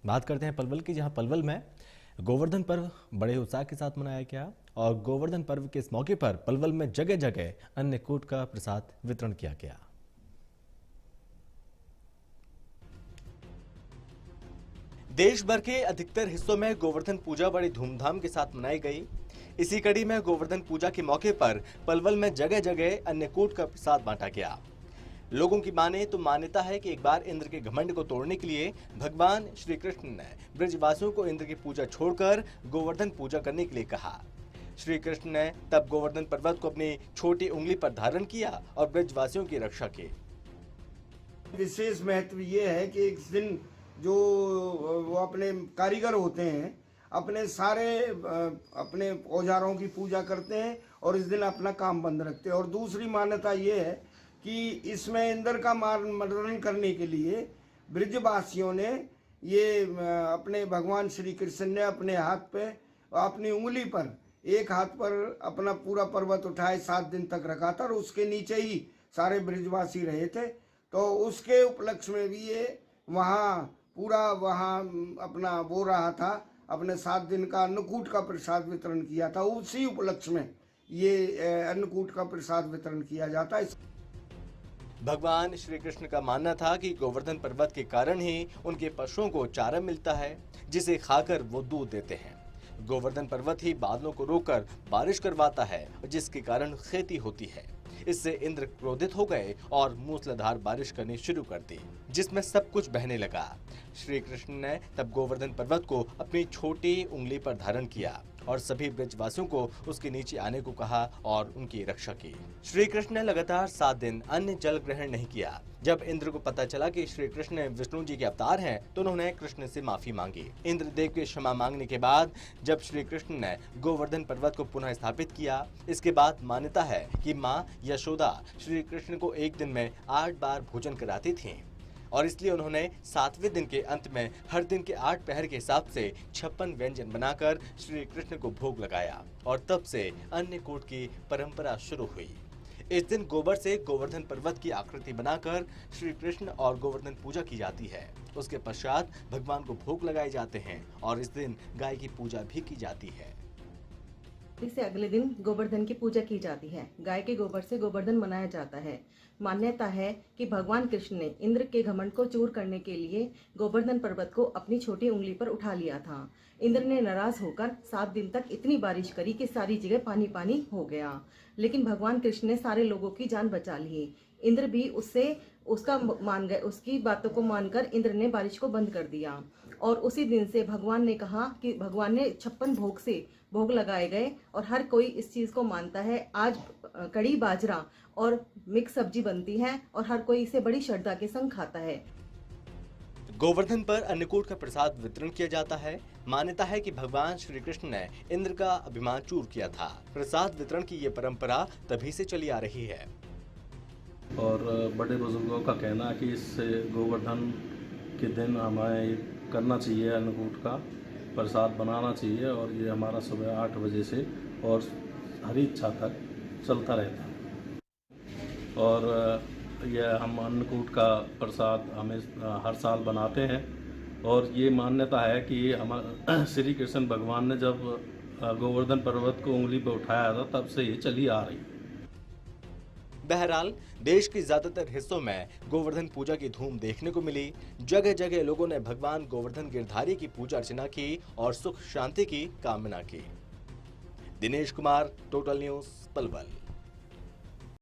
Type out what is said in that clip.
बात करते हैं पलवल की, जहां पलवल में गोवर्धन पर्व बड़े उत्साह के साथ मनाया गया और गोवर्धन पर्व के इस मौके पर पलवल में जगह जगह अन्नकूट का प्रसाद वितरण किया गया। देश भर के अधिकतर हिस्सों में गोवर्धन पूजा बड़ी धूमधाम के साथ मनाई गई। इसी कड़ी में गोवर्धन पूजा के मौके पर पलवल में जगह जगह अन्नकूट का प्रसाद बांटा गया। लोगों की माने तो मान्यता है कि एक बार इंद्र के घमंड को तोड़ने के लिए भगवान श्री कृष्ण ने ब्रजवासियों को इंद्र की पूजा छोड़कर गोवर्धन पूजा करने के लिए कहा। श्री कृष्ण ने तब गोवर्धन पर्वत को अपनी छोटी उंगली पर धारण किया और ब्रजवासियों की रक्षा की। विशेष महत्व ये है कि इस दिन जो वो अपने कारीगर होते हैं अपने सारे अपने औजारों की पूजा करते हैं और इस दिन अपना काम बंद रखते हैं। और दूसरी मान्यता ये है कि इसमें इंद्र का मर्दन करने के लिए ब्रजवासियों ने ये अपने भगवान श्री कृष्ण ने अपने हाथ पे अपनी उंगली पर एक हाथ पर अपना पूरा पर्वत उठाए 7 दिन तक रखा था और उसके नीचे ही सारे ब्रजवासी रहे थे। तो उसके उपलक्ष्य में भी ये वहाँ पूरा वहाँ अपना वो रहा था, अपने 7 दिन का अन्नकूट का प्रसाद वितरण किया था। उसी उपलक्ष्य में ये अन्नकूट का प्रसाद वितरण किया जाता है। भगवान श्री कृष्ण का मानना था कि गोवर्धन पर्वत के कारण ही उनके पशुओं को चारा मिलता है, जिसे खाकर वो दूध देते हैं। गोवर्धन पर्वत ही बादलों को रोककर बारिश करवाता है, जिसके कारण खेती होती है। इससे इंद्र क्रोधित हो गए और मूसलाधार बारिश करनी शुरू कर दी, जिसमें सब कुछ बहने लगा। श्री कृष्ण ने तब गोवर्धन पर्वत को अपनी छोटी उंगली पर धारण किया और सभी ब्रजवासियों को उसके नीचे आने को कहा और उनकी रक्षा की। श्री कृष्ण ने लगातार 7 दिन अन्न जल ग्रहण नहीं किया। जब इंद्र को पता चला कि श्री कृष्ण विष्णु जी के अवतार हैं, तो उन्होंने कृष्ण से माफी मांगी। इंद्रदेव के क्षमा मांगने के बाद जब श्री कृष्ण ने गोवर्धन पर्वत को पुनः स्थापित किया, इसके बाद मान्यता है कि माँ यशोदा श्री कृष्ण को एक दिन में 8 बार भोजन कराती थी और इसलिए उन्होंने 7वें दिन के अंत में हर दिन के 8 पहर के हिसाब से 56 व्यंजन बनाकर श्री कृष्ण को भोग लगाया और तब से अन्नकूट की परंपरा शुरू हुई। इस दिन गोबर से गोवर्धन पर्वत की आकृति बनाकर श्री कृष्ण और गोवर्धन पूजा की जाती है। उसके पश्चात भगवान को भोग लगाए जाते हैं और इस दिन गाय की पूजा भी की जाती है। से अगले दिन गोवर्धन की पूजा की जाती है। गाय के गोबर से गोवर्धन मनाया जाता है। मान्यता है कि भगवान कृष्ण ने इंद्र के घमंड को चूर करने के लिए गोवर्धन पर्वत को अपनी छोटी उंगली पर उठा लिया था। इंद्र ने नाराज होकर 7 दिन तक इतनी बारिश करी कि सारी जगह पानी पानी हो गया, लेकिन भगवान कृष्ण ने सारे लोगों की जान बचा ली। इंद्र भी उसका मान गए, उसकी बातों को मानकर इंद्र ने बारिश को बंद कर दिया और उसी दिन से भगवान ने कहा कि भगवान ने 56 भोग लगाए गए और हर कोई इस चीज को मानता है। आज कड़ी बाजरा और मिक्स सब्जी बनती है और हर कोई इसे बड़ी श्रद्धा के संग खाता है। गोवर्धन पर अन्नकूट का प्रसाद वितरण किया जाता है। मान्यता है कि भगवान श्री कृष्ण ने इंद्र का अभिमान चूर किया था। प्रसाद वितरण की ये परंपरा तभी से चली आ रही है और बड़े बुजुर्गों का कहना है कि इस गोवर्धन के दिन हमें करना चाहिए, अन्नकूट का प्रसाद बनाना चाहिए और ये हमारा सुबह 8 बजे से और हरी इच्छा तक चलता रहता है। और यह हम अन्नकूट का प्रसाद हमें हर साल बनाते हैं और ये मान्यता है कि हम श्री कृष्ण भगवान ने जब गोवर्धन पर्वत को उंगली पर उठाया था तब से ये चली आ रही। बहरहाल देश के ज्यादातर हिस्सों में गोवर्धन पूजा की धूम देखने को मिली। जगह जगह लोगों ने भगवान गोवर्धन गिरधारी की पूजा अर्चना की और सुख शांति की कामना की। Dinesh Kumar, total news, Palwal.